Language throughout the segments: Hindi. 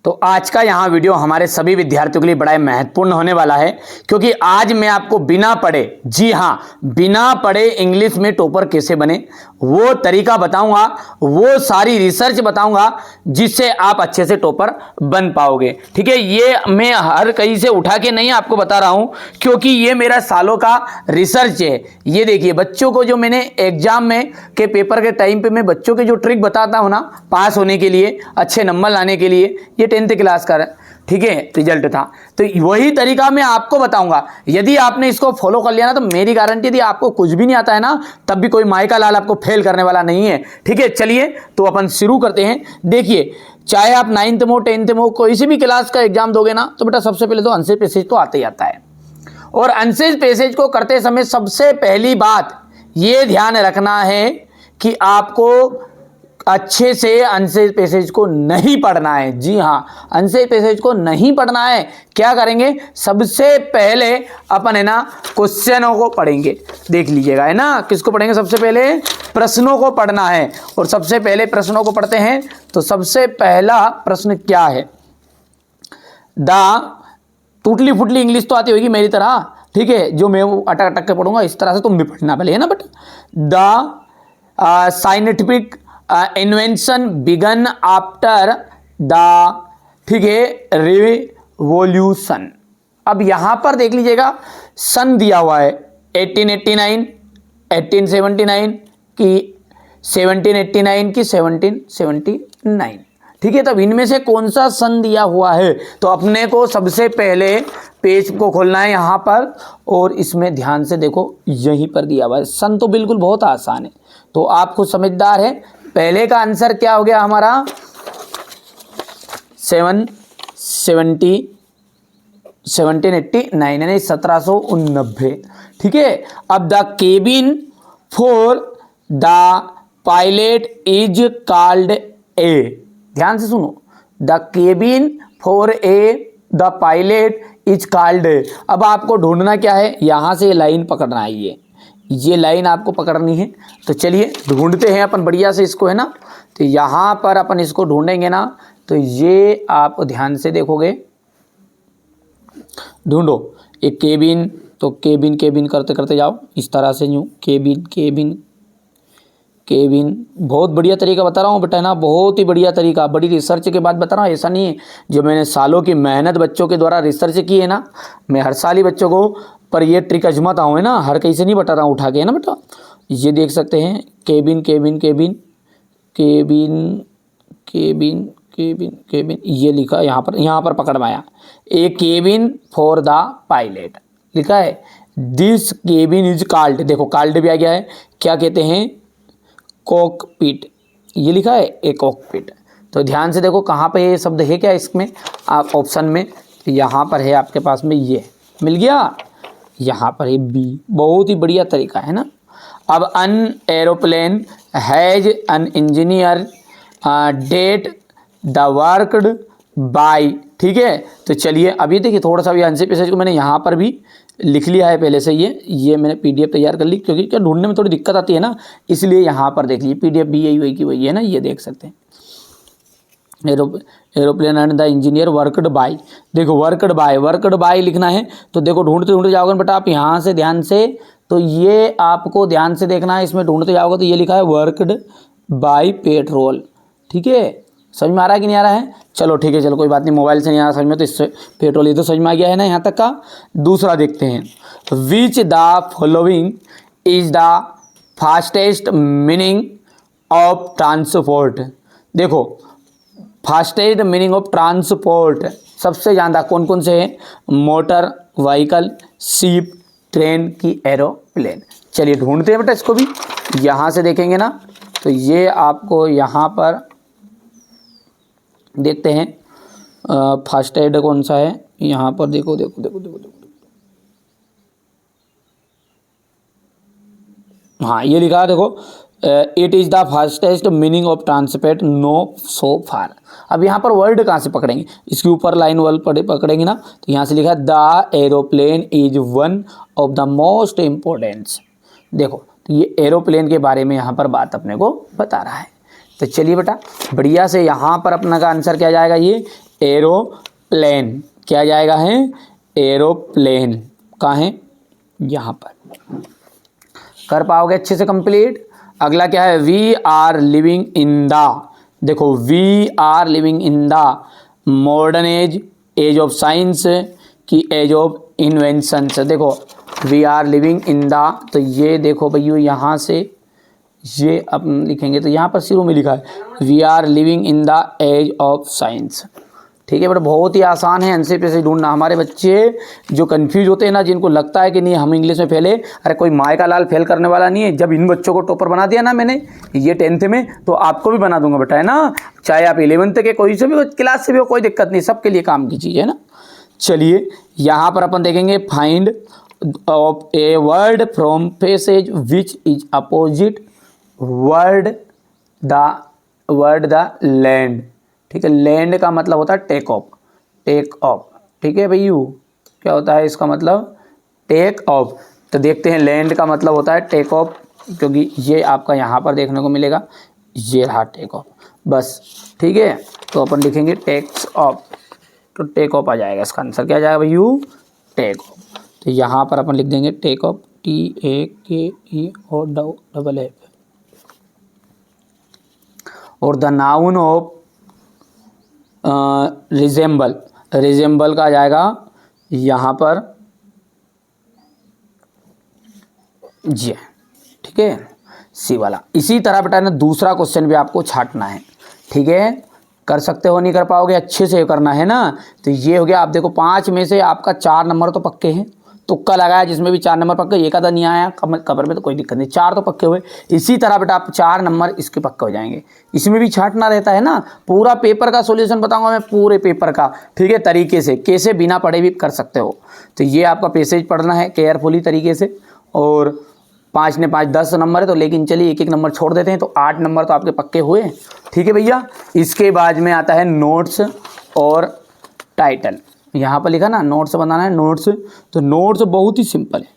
तो आज का यहाँ वीडियो हमारे सभी विद्यार्थियों के लिए बड़ा महत्वपूर्ण होने वाला है, क्योंकि आज मैं आपको बिना पढ़े, जी हाँ बिना पढ़े इंग्लिश में टॉपर कैसे बने वो तरीका बताऊंगा, वो सारी रिसर्च बताऊंगा जिससे आप अच्छे से टॉपर बन पाओगे। ठीक है, ये मैं हर कहीं से उठा के नहीं आपको बता रहा हूं, क्योंकि ये मेरा सालों का रिसर्च है। ये देखिए बच्चों को जो मैंने एग्जाम में के पेपर के टाइम पे मैं बच्चों के जो ट्रिक बताता हूं ना पास होने के लिए, अच्छे नंबर लाने के लिए, ये 10th क्लास का ठीक है रिजल्ट था, तो वही तरीका मैं आपको बताऊंगा। यदि आपने इसको फॉलो कर लिया ना तो मेरी गारंटी, यदि आपको कुछ भी नहीं आता है ना तब भी कोई माई का लाल आपको फेल करने वाला नहीं है। ठीक है, चलिए तो अपन शुरू करते हैं। देखिए, चाहे आप 9th में 10th में कोई सी भी क्लास का एग्जाम दोगे ना तो बेटा सबसे पहले तो आंसर पैसेज तो आते ही आता है, और आंसर पैसेज को करते समय सबसे पहली बात ये ध्यान रखना है कि आपको अच्छे से आंसर पैसेज को नहीं पढ़ना है। जी हाँ, आंसर पैसेज को नहीं पढ़ना है। क्या करेंगे, सबसे पहले अपन है ना क्वेश्चनों को पढ़ेंगे। देख लीजिएगा, है ना, किसको पढ़ेंगे, सबसे पहले प्रश्नों को पढ़ना है। और सबसे पहले प्रश्नों को पढ़ते हैं तो सबसे पहला प्रश्न क्या है, टूटली फुटली इंग्लिश तो आती होगी मेरी तरह, ठीक है, जो मैं वो अटक अटक के पढ़ूंगा इस तरह से तुम भी पढ़ना पहले, है ना बेटा। The scientific invention began after the, ठीक है, रिवॉल्यूशन। अब यहां पर देख लीजिएगा सन दिया हुआ है 1889, 1879 की 1789 की 1779। ठीक है, तब इनमें से कौन सा सन दिया हुआ है, तो अपने को सबसे पहले पेज को खोलना है यहां पर, और इसमें ध्यान से देखो यहीं पर दिया हुआ है सन। तो बिल्कुल बहुत आसान है, तो आप खुद समझदार है। पहले का आंसर क्या हो गया हमारा 1789 यानी 1789। ठीक है, अब the cabin for the pilot is called a, ध्यान से सुनो, the cabin for the pilot is called a. अब आपको ढूंढना क्या है, यहां से लाइन पकड़ना है, ये लाइन आपको पकड़नी है। तो चलिए ढूंढते हैं अपन बढ़िया से इसको, है ना। तो यहाँ पर अपन इसको ढूंढेंगे ना, तो ये आप ध्यान से देखोगे, ढूंढो एक केबिन, तो केबिन केबिन करते करते जाओ इस तरह से, यूँ केबिन केबिन केबिन। बहुत बढ़िया तरीका बता रहा हूँ बेटा, है ना, बहुत ही बढ़िया तरीका, बड़ी रिसर्च के बाद बता रहा हूँ। ऐसा नहीं है, जो मैंने सालों की मेहनत बच्चों के द्वारा रिसर्च की है ना, मैं हर साल ही बच्चों को पर ये ट्रिक आजमाता हूँ, है ना, हर कहीं से नहीं बता रहा हूँ उठा के, है ना बेटा। ये देख सकते हैं cabin cabin cabin cabin cabin cabin cabin, ये लिखा यहाँ पर पकड़वाया, ए केबिन फॉर द पायलट लिखा है। दिस केबिन इज कॉल्ड, देखो कॉल्ड भी आ गया है, क्या कहते हैं, कॉकपिट, ये लिखा है ए कॉकपिट। तो ध्यान से देखो कहाँ पे ये शब्द है, क्या इसमें आप ऑप्शन में, यहाँ पर है आपके पास में, ये मिल गया, यहाँ पर है बी। बहुत ही बढ़िया तरीका है ना। अब an aeroplane has an engineer that the worked by, ठीक है। तो चलिए अभी देखिए थोड़ा सा भी आंसर पैसेज को मैंने यहाँ पर भी लिख लिया है पहले से, ये मैंने पीडीएफ तैयार कर ली, क्योंकि क्या ढूंढने में थोड़ी दिक्कत आती है ना, इसलिए यहाँ पर देख लीजिए पीडीएफ भी यही वही की वही है ना, ये देख सकते हैं। Aeroplane and the engineer worked by, देखो वर्कड बाय लिखना है। तो देखो ढूंढते ढूंढते जाओगे बेटा आप यहाँ से ध्यान से, तो ये आपको ध्यान से देखना है, इसमें ढूंढते जाओगे तो ये लिखा है वर्कड बाय पेट्रोल। ठीक है, समझ में आ रहा है कि नहीं आ रहा है, चलो ठीक है, चलो कोई बात नहीं, मोबाइल से नहीं आ रहा समझ में, तो इससे पेट्रोल ये तो समझ में आ गया है ना यहाँ तक का। दूसरा देखते हैं, which the following is the fastest meaning of transport. देखो फास्टेस्ट मीनिंग ऑफ ट्रांसपोर्ट सबसे ज़्यादा कौन कौन से हैं, मोटर व्हीकल, शिप, ट्रेन की एरोप्लेन। चलिए ढूंढते हैं बेटा इसको भी, यहाँ से देखेंगे ना, तो ये आपको यहाँ पर देखते हैं फास्टेस्ट कौन सा है, यहाँ पर देखो देखो देखो देखो देखो, हाँ ये लिखा है देखो, it is the fastest meaning of transport no so far. अब यहाँ पर वर्ड कहाँ से पकड़ेंगे, इसके ऊपर लाइन वर्ड पकड़ेंगे ना, तो यहाँ से लिखा है the aeroplane is one of the most importance. देखो तो ये एरोप्लेन के बारे में यहाँ पर बात अपने को बता रहा है। तो चलिए बेटा बढ़िया से यहाँ पर अपना का आंसर क्या जाएगा, ये एरोप्लेन, क्या जाएगा है एरोप्लेन, कहाँ है यहाँ पर। कर पाओगे अच्छे से कंप्लीट। अगला क्या है, we are living in the, देखो we are living in the modern age, age of science की एज ऑफ इन्वेंशंस। देखो we are living in the, तो ये देखो भैया यहाँ से ये अपन लिखेंगे तो यहाँ पर शुरू में लिखा है we are living in the age of science. ठीक है बेटा, बहुत ही आसान है, आंसर पे से ढूंढना। हमारे बच्चे जो कंफ्यूज होते हैं ना, जिनको लगता है कि नहीं हम इंग्लिश में फेले, अरे कोई माय का लाल फेल करने वाला नहीं है। जब इन बच्चों को टॉपर बना दिया ना मैंने ये 10th में, तो आपको भी बना दूंगा बेटा, है ना। चाहे आप 11th के कोई से भी क्लास से भी हो, कोई दिक्कत नहीं, सबके लिए काम की चीज़ है ना। चलिए यहाँ पर अपन देखेंगे find of a word from passage which is opposite word the land. ठीक है, लैंड का मतलब होता है टेक ऑफ, टेक ऑफ। ठीक है भैया, क्या होता है इसका मतलब टेक ऑफ। तो देखते हैं लैंड का मतलब होता है टेक ऑफ, क्योंकि ये आपका यहाँ पर देखने को मिलेगा, ये रहा टेक ऑफ बस। ठीक है, तो अपन लिखेंगे टेक्स ऑफ, तो टेक ऑफ आ जाएगा, इसका आंसर क्या आ जाएगा भैया टेक ऑफ। तो यहाँ पर अपन लिख देंगे टेक ऑफ, TAKE और the noun of resemble, resemble का आ जाएगा यहाँ पर जी। ठीक है, सी वाला। इसी तरह बेटा ना दूसरा क्वेश्चन भी आपको छांटना है। ठीक है, कर सकते हो, नहीं कर पाओगे अच्छे से करना है ना। तो ये हो गया, आप देखो 5 में से आपका 4 नंबर तो पक्के हैं, तुक्का लगाया जिसमें भी 4 नंबर पक्के, एक आधा नहीं आया कवर में तो कोई दिक्कत नहीं, 4 तो पक्के हुए। इसी तरह बेटा आप 4 नंबर इसके पक्के हो जाएंगे। इसमें भी छांटना रहता है ना, पूरा पेपर का सॉल्यूशन बताऊंगा मैं, पूरे पेपर का। ठीक है, तरीके से कैसे बिना पढ़े भी कर सकते हो। तो ये आपका पैसेज पढ़ना है केयरफुली तरीके से, और 5 ने 5 10 नंबर है, तो लेकिन चलिए एक एक नंबर छोड़ देते हैं, तो 8 नंबर तो आपके पक्के हुए। ठीक है भैया, इसके बाद में आता है नोट्स और टाइटल। यहाँ पर लिखा ना नोट्स बनाना है, नोट्स। तो नोट्स बहुत ही सिंपल है,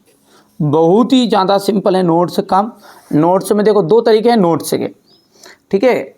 बहुत ही ज़्यादा सिंपल है नोट्स काम। नोट्स में देखो 2 तरीके हैं नोट्स के। ठीक है,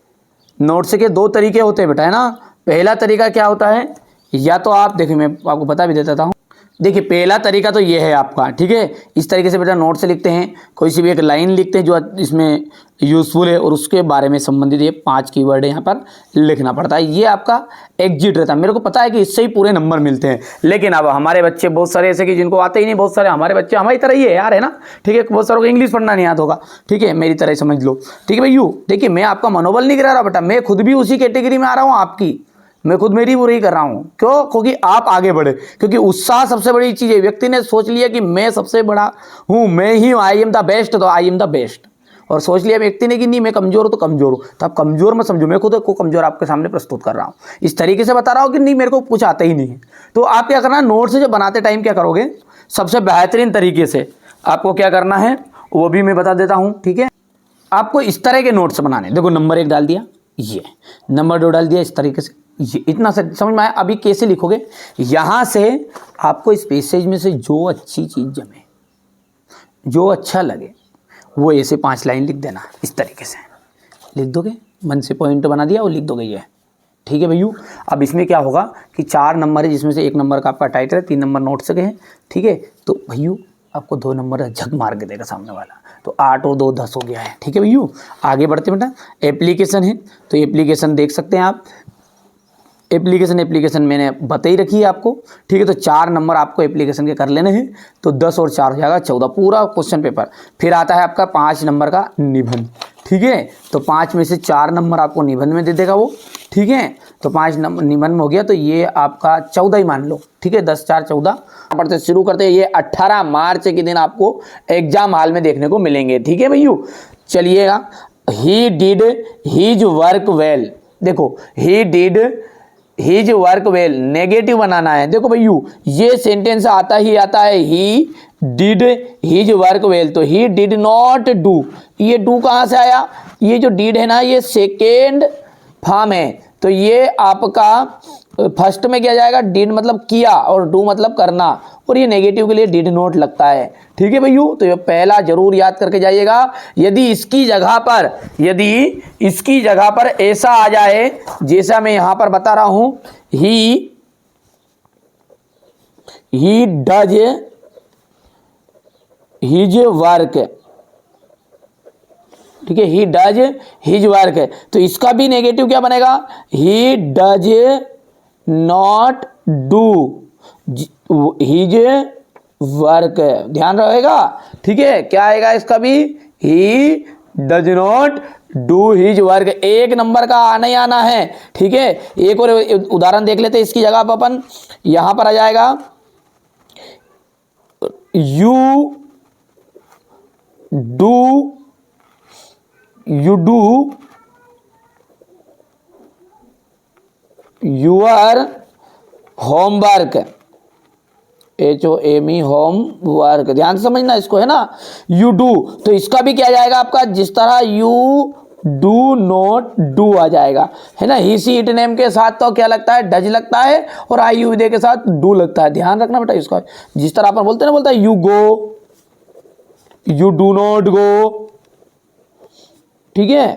नोट्स के 2 तरीके होते हैं बेटा, है ना। पहला तरीका क्या होता है, या तो आप देखिए मैं आपको बता भी देता हूँ। देखिए पहला तरीका तो ये है आपका। ठीक है, इस तरीके से बेटा नोट से लिखते हैं, कोई सी भी एक लाइन लिखते हैं जो इसमें यूज़फुल है, और उसके बारे में संबंधित ये 5 कीवर्ड यहाँ पर लिखना पड़ता है। ये आपका एग्जिट रहता है। मेरे को पता है कि इससे ही पूरे नंबर मिलते हैं, लेकिन अब हमारे बच्चे बहुत सारे ऐसे कि जिनको आते ही नहीं, बहुत सारे हमारे बच्चे हमारी तरह ही है यार, है ना। ठीक है, बहुत सारों को इंग्लिश पढ़ना नहीं आता होगा। ठीक है, मेरी तरह समझ लो। ठीक है भैया, देखिए मैं आपका मनोबल नहीं गिरा रहा बेटा, मैं खुद भी उसी कैटेगरी में आ रहा हूँ आपकी, मैं खुद मेरी बुराई कर रहा हूँ। क्यों? क्योंकि आप आगे बढ़े, क्योंकि उत्साह सबसे बड़ी चीज़ है। व्यक्ति ने सोच लिया कि मैं सबसे बड़ा हूँ, मैं ही हूँ, आई एम द बेस्ट, तो आई एम द बेस्ट। और सोच लिया व्यक्ति ने कि नहीं मैं कमज़ोर हूँ तो कमज़ोर हूँ, तो आप कमज़ोर मत समझो, मैं खुद को कमज़ोर आपके सामने प्रस्तुत कर रहा हूँ, इस तरीके से बता रहा हूँ कि नहीं मेरे को कुछ आता ही नहीं है। तो आप क्या करना, नोट से जब बनाते टाइम क्या करोगे, सबसे बेहतरीन तरीके से आपको क्या करना है वो भी मैं बता देता हूँ। ठीक है, आपको इस तरह के नोट्स बनाने, देखो नंबर 1 डाल दिया, ये नंबर 2 डाल दिया, इस तरीके से, ये इतना से समझ में आया। अभी कैसे लिखोगे, यहाँ से आपको इस पैसेज में से जो अच्छी चीज़ जमे, जो अच्छा लगे, वो ऐसे 5 लाइन लिख देना। इस तरीके से लिख दोगे, मन से पॉइंट बना दिया और लिख दोगे ये। ठीक है भैया, अब इसमें क्या होगा कि 4 नंबर है, जिसमें से 1 नंबर का आपका टाइटल है, 3 नंबर नोट्स के हैं। ठीक है, तो भैया आपको 2 नंबर झक मार के देगा सामने वाला, तो 8 और 2 10 हो गया है। ठीक है भैया, आगे बढ़ते बेटा। एप्लीकेशन है, तो एप्लीकेशन देख सकते हैं आप, एप्लीकेशन मैंने बता ही रखी है आपको। ठीक है, तो 4 नंबर आपको एप्लीकेशन के कर लेने हैं, तो 10 और 4 हो जाएगा 14 पूरा क्वेश्चन पेपर। फिर आता है आपका 5 नंबर का निबंध। ठीक है, तो 5 में से 4 नंबर आपको निबंध में दे देगा वो। ठीक है, तो 5 नंबर निबंध में हो गया, तो ये आपका 14 ही मान लो। ठीक है, 10 4 14 पढ़ते शुरू करते हैं। ये 18 मार्च के दिन आपको एग्जाम हॉल में देखने को मिलेंगे। ठीक है भैया, चलिएगा। He did his work well, देखो he did his work well, negative बनाना है। देखो भैया ये सेंटेंस आता ही आता है, he did his work well, तो ही डिड नॉट डू, ये डू कहाँ से आया, ये जो डिड है ना ये सेकेंड फॉर्म है, तो ये आपका फर्स्ट में क्या जाएगा, डिड मतलब किया और डू मतलब करना, और ये नेगेटिव के लिए डिड नॉट लगता है। ठीक है भैया, तो ये पहला जरूर याद करके जाइएगा। यदि इसकी जगह पर ऐसा आ जाए जैसा मैं यहाँ पर बता रहा हूँ, ही डज हिज वर्क, ठीक है, ही डज हिज वर्क है, तो इसका भी नेगेटिव क्या बनेगा, he does not do his work, ध्यान रहेगा, ठीक है, क्या आएगा इसका भी, he does not do his work, एक नंबर का आना ही आना है, ठीक है। एक और उदाहरण देख लेते हैं इसकी जगह पर अपन, यहां पर आ जाएगा you do your homework, HOME homework, ध्यान से समझना इसको, है ना, यू डू, तो इसका भी क्या जाएगा आपका, जिस तरह यू डू नॉट डू आ जाएगा, है ना। ही सी इट नेम के साथ तो क्या लगता है, डज लगता है, और आई यू दे के साथ डू लगता है, ध्यान रखना बेटा इसका। जिस तरह अपन बोलते हैं ना, बोलता है you go, you do not go, ठीक है।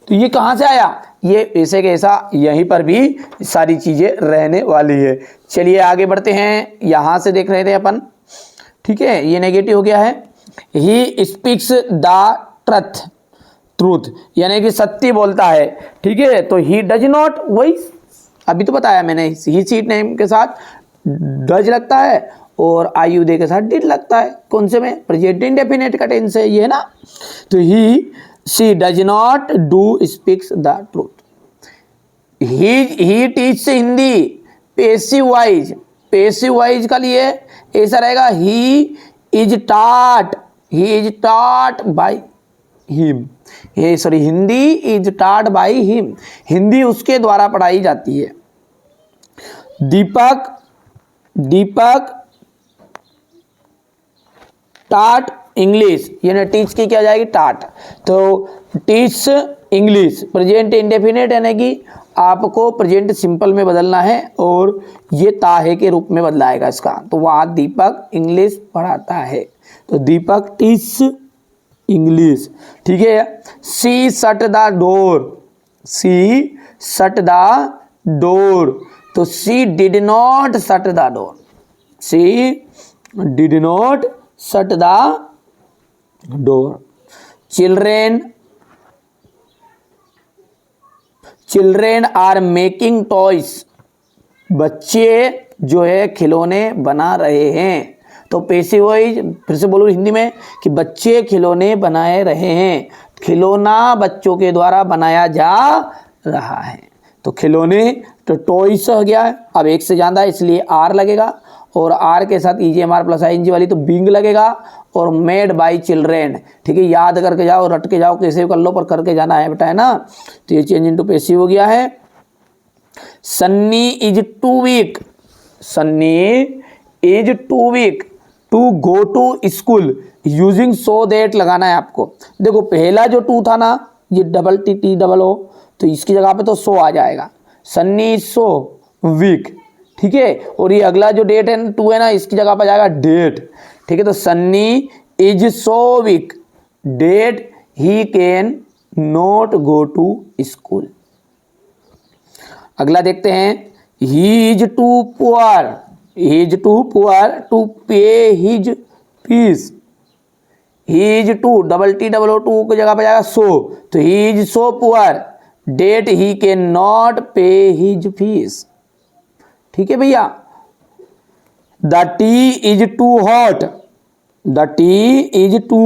तो ये कहां से आया, ये ऐसे के ऐसा यहीं पर भी सारी चीजें रहने वाली है। चलिए आगे बढ़ते हैं, यहां से देख रहे थे अपन, ठीक है, ये नेगेटिव हो गया है। ही स्पीक्स द ट्रूथ, यानी कि सत्य बोलता है, ठीक है। तो ही डज नॉट, वही अभी तो बताया मैंने, ही सीट नेम के साथ डज लगता है और आयु दे के साथ डिड लगता है, कौन से में, प्रेजेंट इंडेफिनिट का टेंस है ये, है ना। तो he she does not do speaks the truth. He teach Hindi passive wise का लिए ऐसा रहेगा, he is taught by him, ये sorry, Hindi is taught by him, Hindi उसके द्वारा पढ़ाई जाती है। दीपक टाट इंग्लिश, यानी टीच की क्या जाएगी, टाट, तो टीच इंग्लिश, प्रेजेंट इंडेफिनिट, यानी कि आपको प्रेजेंट सिंपल में बदलना है और ये ताहे के रूप में बदलाएगा इसका, तो वहाँ दीपक इंग्लिश पढ़ाता है, तो दीपक टीच इंग्लिश, ठीक है। सी शट द डोर, तो she did not shut the door, she did not shut the door. Children are making toys, बच्चे जो है खिलौने बना रहे हैं, तो पैसिव वॉइस, फिर से बोलो हिंदी में कि बच्चे खिलौने बनाए रहे हैं, खिलौना बच्चों के द्वारा बनाया जा रहा है, तो खिलौने, तो टॉयज हो गया, अब एक से ज़्यादा इसलिए आर लगेगा, और आर के साथ EGMR प्लस ING वाली तो बींग लगेगा, और मेड बाई चिल्ड्रेन, ठीक है, याद करके जाओ, रट के जाओ, कैसे कर लो, पर करके जाना है बेटा, है ना। तो ये चेंज इनटू पैसिव हो गया है। Sunny is too weak to go to school, using so that लगाना है आपको। देखो पहला जो टू था ना, ये TTO, तो इसकी जगह पे तो सो आ जाएगा, सन्नी इज सो वीक, ठीक है, और ये अगला जो डेट है टू है ना, इसकी जगह पर जाएगा डेट, ठीक है। तो Sunny is so weak that he can not go to school. अगला देखते हैं, he is too poor to pay his fees, he is too TTO की जगह पर जाएगा सो, तो he is so poor that he can not pay his fees, ठीक है भैया। The tea is too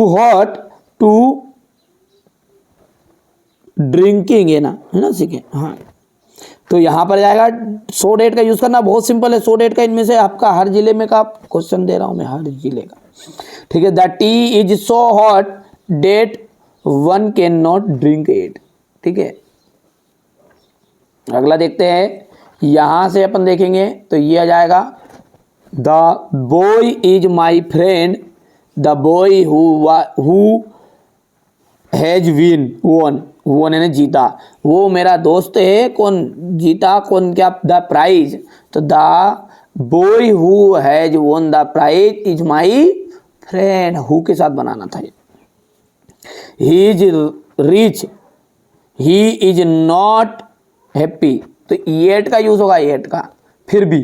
hot to drinking, है ना, सीखे, हाँ। तो यहां पर जाएगा सो डेट का यूज करना, बहुत सिंपल है, सो डेट का इनमें से आपका हर जिले में का क्वेश्चन दे रहा हूं मैं, हर जिले का, ठीक है। The tea is so hot that one can not drink it, ठीक है। अगला देखते हैं, यहां से अपन देखेंगे तो ये आ जाएगा, the boy is my friend, the boy who has वोन यानी जीता, वो मेरा दोस्त है, कौन जीता, कौन क्या, द प्राइज, तो the boy who has won the prize is my friend, who के साथ बनाना था। He is rich he is not happy, तो येट का यूज होगा, येट का, फिर भी,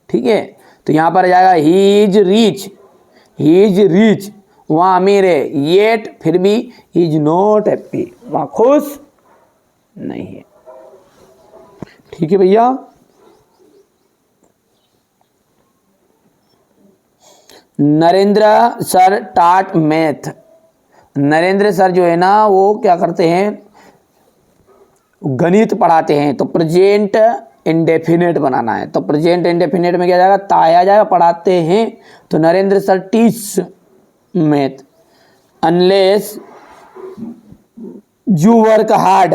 ठीक है। तो यहां पर आ जाएगा ही is rich, he is rich, वहां अमीर है, येट फिर भी ही इज नॉट हैप्पी, वहां खुश नहीं है, ठीक है भैया। नरेंद्र सर टाट मैथ, नरेंद्र सर जो है ना वो क्या करते हैं, गणित पढ़ाते हैं। तो प्रेजेंट इंडेफिनेट बनाना है, तो प्रेजेंट इंडेफिनेट में क्या जाएगा, ताया जाएगा, पढ़ाते हैं। तो Narendra sir teach math unless you work hard,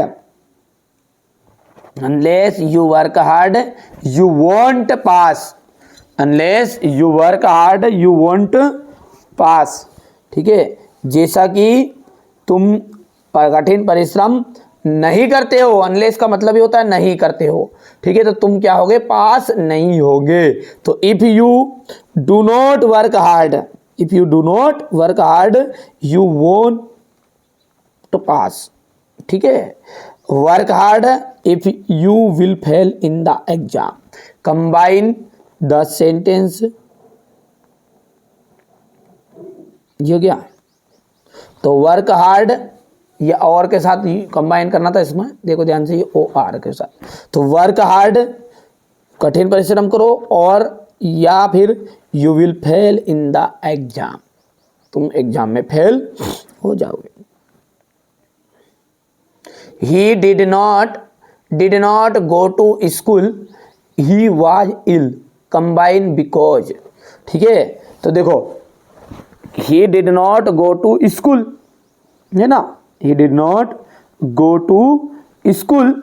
unless you work hard you won't pass, unless you work hard you won't pass, ठीक है। जैसा कि तुम कठिन परिश्रम नहीं करते हो, अनलेस का मतलब ये होता है नहीं करते हो, ठीक है, तो तुम क्या होगे, पास नहीं होगे। तो if you do not work hard, if you do not work hard you won't to pass, ठीक है। Work hard if you will fail in the exam. Combine the sentence, ये क्या, तो वर्क हार्ड ये और के साथ कंबाइन करना था इसमें, देखो ध्यान से, ये ओ आर के साथ। तो वर्क हार्ड कठिन परिश्रम करो, और या फिर you will fail in the exam, तुम एग्जाम में फेल हो जाओगे। He did not go to school, he was ill, combine because, ठीक है। तो देखो he did not go to school है ना, he did not go to school,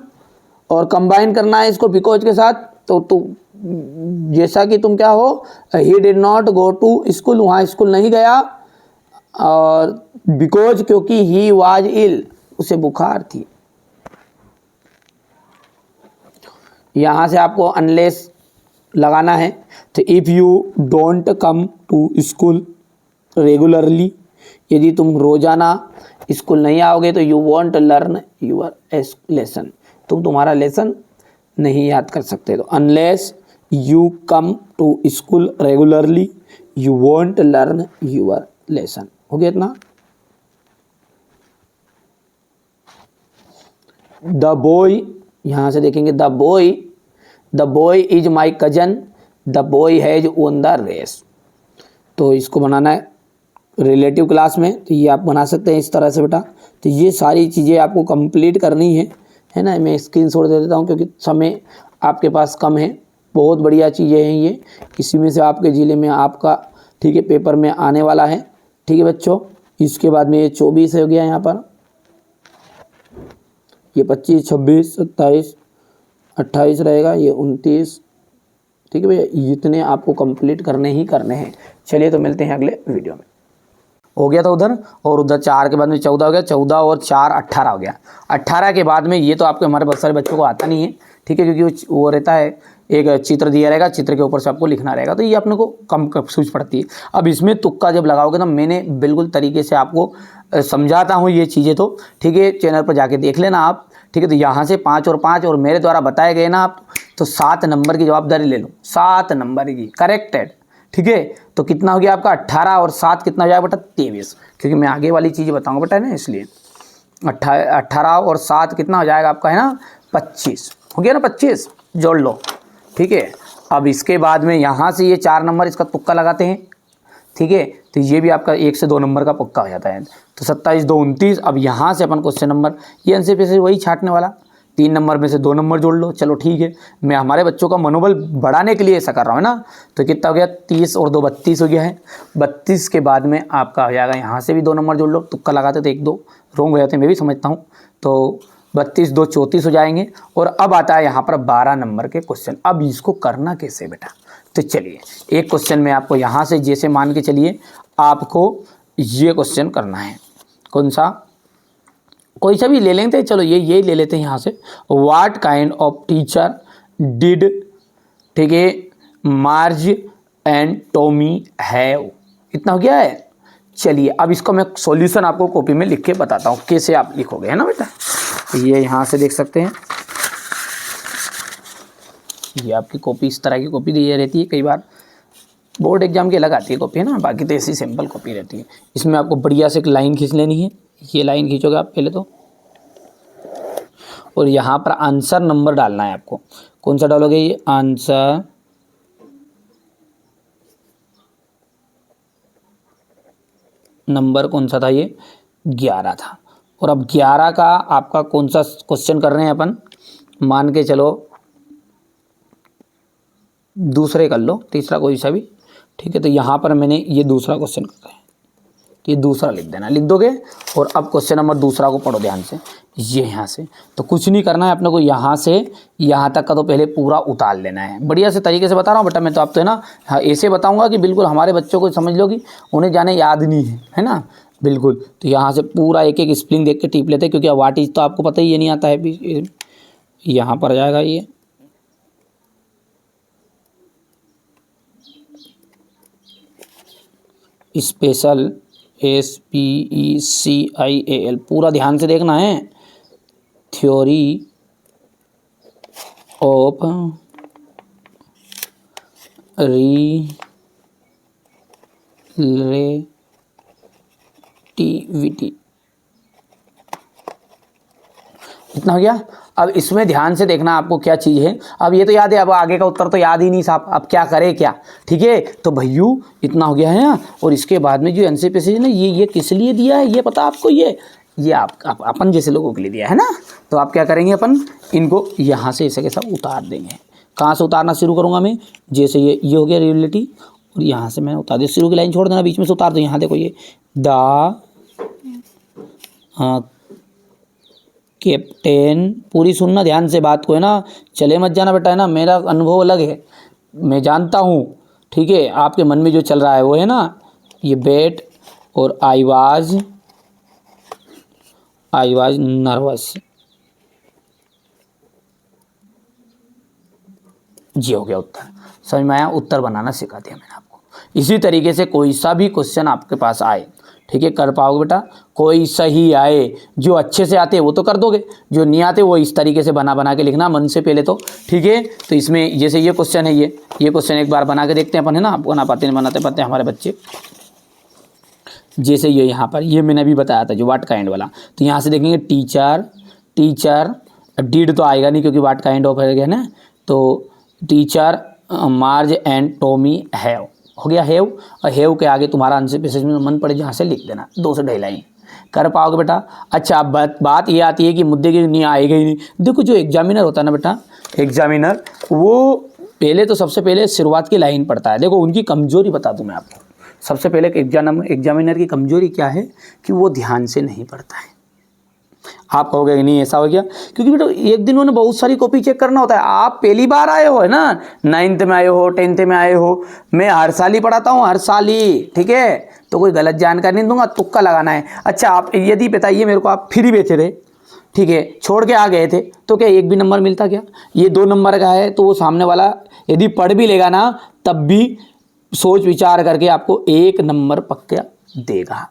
और कंबाइन करना है इसको बिकॉज के साथ। तो तुम जैसा कि तुम क्या हो, he did not go to school, वहाँ स्कूल नहीं गया, और बिकॉज क्योंकि ही वाज इल, उसे बुखार थी। यहाँ से आपको अनलेस लगाना है। तो if you don't come to school regularly, यदि तुम रोजाना स्कूल नहीं आओगे तो you won't learn your lesson, तुम तुम्हारा लेसन नहीं याद कर सकते। तो unless you come to school regularly you won't learn your lesson, हो गया इतना। द बॉय, यहाँ से देखेंगे the boy is my cousin, the boy has won the race. तो इसको बनाना है रिलेटिव क्लास में, तो ये आप बना सकते हैं इस तरह से बेटा। तो ये सारी चीज़ें आपको कंप्लीट करनी है ना। मैं स्क्रीनशॉट दे देता हूँ क्योंकि समय आपके पास कम है। बहुत बढ़िया चीज़ें हैं ये, इसी में से आपके ज़िले में आपका, ठीक है, पेपर में आने वाला है, ठीक है बच्चों। इसके बाद में ये 24 हो गया, यहाँ पर ये 25, 26, 27, 28 रहेगा, ये 29, ठीक है भैया। इतने आपको कंप्लीट करने ही करने हैं। चलिए तो मिलते हैं अगले वीडियो में। हो गया था उधर, और उधर 4 के बाद में 14 हो गया, 14 और 4 18 हो गया। 18 के बाद में ये तो आपके हमारे बहुत सारे बच्चों को आता नहीं है, ठीक है, क्योंकि वो रहता है एक चित्र दिया रहेगा, चित्र के ऊपर से आपको लिखना रहेगा, तो ये अपने को कम सूझ पड़ती है। अब इसमें तुक्का जब लगाओगे तो मैंने बिल्कुल तरीके से आपको समझाता हूँ ये चीज़ें, तो ठीक है, चैनल पर जाके देख लेना आप, ठीक है। तो यहाँ से 5 और 5 और मेरे द्वारा बताए गए ना आप, तो 7 नंबर की जवाबदारी ले लो, 7 नंबर की करेक्टेड, ठीक है। तो कितना हो गया आपका 18 और 7 कितना हो जाएगा बेटा 23, क्योंकि मैं आगे वाली चीज़ें बताऊंगा बेटा ना, इसलिए 18 और 7 कितना हो जाएगा आपका, है ना 25 हो गया ना, 25 जोड़ लो, ठीक है। अब इसके बाद में यहाँ से ये 4 नंबर इसका तुक्का लगाते हैं, ठीक है। तो ये भी आपका 1 से 2 नंबर का पक्का हो जाता है। तो 27, 2, 29। अब यहाँ से अपन क्वेश्चन नंबर, ये एनसीपी से वही छाटने वाला, 3 नंबर में से 2 नंबर जोड़ लो, चलो ठीक है। मैं हमारे बच्चों का मनोबल बढ़ाने के लिए ऐसा कर रहा हूँ ना। तो कितना हो गया 30 और 2 32 हो गया है। 32 के बाद में आपका हो जाएगा, यहाँ से भी 2 नंबर जोड़ लो, तुक्का लगाते तो 1 2 रोंग हो जाते हैं, मैं भी समझता हूँ। तो 32 2 34 हो जाएंगे। और अब आता है यहाँ पर 12 नंबर के क्वेश्चन। अब इसको करना कैसे बेटा, तो चलिए एक क्वेश्चन में आपको यहाँ से, जैसे मान के चलिए आपको ये क्वेश्चन करना है, कौन सा, कोई सा भी ले लेंगे, चलो ये ले लेते हैं यहाँ से। What kind of teacher did, ठीक है, मार्ज एंड टॉमी हैव, इतना हो गया है। चलिए अब इसको मैं सॉल्यूशन आपको कॉपी में लिख के बताता हूँ कैसे आप लिखोगे, है ना बेटा। तो ये यहाँ से देख सकते हैं, ये आपकी कॉपी, इस तरह की कॉपी दी रहती है, कई बार बोर्ड एग्जाम की अलग आती है कॉपी है ना, बाकी तो ऐसी सिंपल कॉपी रहती है। इसमें आपको बढ़िया से एक लाइन खींच लेनी है, ये लाइन खींचोगे आप पहले तो, और यहाँ पर आंसर नंबर डालना है आपको। कौन सा डालोगे? ये आंसर नंबर कौन सा था? ये 11 था। और अब 11 का आपका कौन सा क्वेश्चन कर रहे हैं अपन, मान के चलो दूसरे कर लो, तीसरा कोई सा भी, ठीक है। तो यहाँ पर मैंने ये दूसरा क्वेश्चन कर रहा है, तो ये दूसरा लिख देना, लिख दोगे। और अब क्वेश्चन नंबर दूसरा को पढ़ो ध्यान से, ये यहाँ से तो कुछ नहीं करना है अपने को, यहाँ से यहाँ तक का तो पहले पूरा उतार लेना है। बढ़िया से तरीके से बता रहा हूँ बेटा मैं तो, आप तो है ना, हाँ ऐसे बताऊँगा कि बिल्कुल हमारे बच्चों को समझ लो कि उन्हें जाने याद नहीं है ना, बिल्कुल। तो यहाँ से पूरा एक एक स्पेलिंग देख के टीप लेते हैं, क्योंकि व्हाट इज तो आपको पता ही ये नहीं आता है। यहाँ पर आ जाएगा ये स्पेशल SPECIAL, पूरा ध्यान से देखना है। थ्योरी ऑफ रिलेटिविटी, इतना हो गया। अब इसमें ध्यान से देखना आपको क्या चीज़ है। अब ये तो याद है, अब आगे का उत्तर तो याद ही नहीं साहब, अब क्या करें क्या, ठीक है। तो भैयू इतना हो गया है ना। और इसके बाद में जो एनसी पैसेज है ना, ये किस लिए दिया है ये पता आपको? ये आप अपन जैसे लोगों के लिए दिया है ना। तो आप क्या करेंगे, अपन इनको यहाँ से ऐसे कैसा उतार देंगे। कहाँ से उतारना शुरू करूँगा मैं? जैसे ये हो गया रियलिटी, और यहाँ से मैंने उतार दिया, शुरू की लाइन छोड़ देना, बीच में से उतार दो। यहाँ देखो ये द कैप्टन, पूरी सुनना ध्यान से बात को है ना, चले मत जाना बेटा है ना, मेरा अनुभव अलग है, मैं जानता हूँ, ठीक है। आपके मन में जो चल रहा है वो है ना, ये बेट और आई वाज नर्वस, जी हो गया उत्तर। समझ में आया? उत्तर बनाना सिखा दिया मैंने आपको। इसी तरीके से कोई सा भी क्वेश्चन आपके पास आए, ठीक है, कर पाओगे बेटा। कोई सही आए, जो अच्छे से आते हैं वो तो कर दोगे, जो नहीं आते वो इस तरीके से बना के लिखना मन से पहले तो, ठीक है। तो इसमें जैसे ये क्वेश्चन है, ये क्वेश्चन एक बार बना के देखते हैं अपन है ना, बना पाते नहीं बनाते पाते हमारे बच्चे। जैसे ये यहाँ पर ये मैंने अभी बताया था जो व्हाट काइंड वाला, तो यहाँ से देखेंगे टीचर डीड तो आएगा नहीं क्योंकि व्हाट काइंड ऑफ है ना। तो teacher Marge and Tommy have, हो गया हैव। और हैव के आगे तुम्हारा आंसर पैसेज में मन पड़े जहाँ से लिख देना, 2 से 2.5 लाइन कर पाओगे बेटा। अच्छा बात ये आती है कि मुद्दे की नहीं आएगा ही नहीं। देखो जो एग्जामिनर होता है ना बेटा, एग्जामिनर वो पहले तो सबसे पहले शुरुआत की लाइन पढ़ता है। देखो उनकी कमजोरी बता दूं मैं आपको, सबसे पहले एग्जामिनर की कमजोरी क्या है कि वो ध्यान से नहीं पढ़ता है। आप कहोगे कि नहीं ऐसा हो गया, क्योंकि बेटा एक दिन उन्हें बहुत सारी कॉपी चेक करना होता है। आप पहली बार आए हो है ना, 9th में आए हो, 10th में आए हो, मैं हर साल ही पढ़ाता हूँ, हर साल ही, ठीक है। तो कोई गलत जानकारी नहीं दूंगा, तुक्का लगाना है। अच्छा आप यदि बताइए मेरे को, आप फ्री बैठे थे, ठीक है, छोड़ के आ गए थे, तो क्या एक भी नंबर मिलता क्या? ये 2 नंबर का है तो वो सामने वाला यदि पढ़ भी लेगा ना, तब भी सोच विचार करके आपको 1 नंबर पक्का देगा।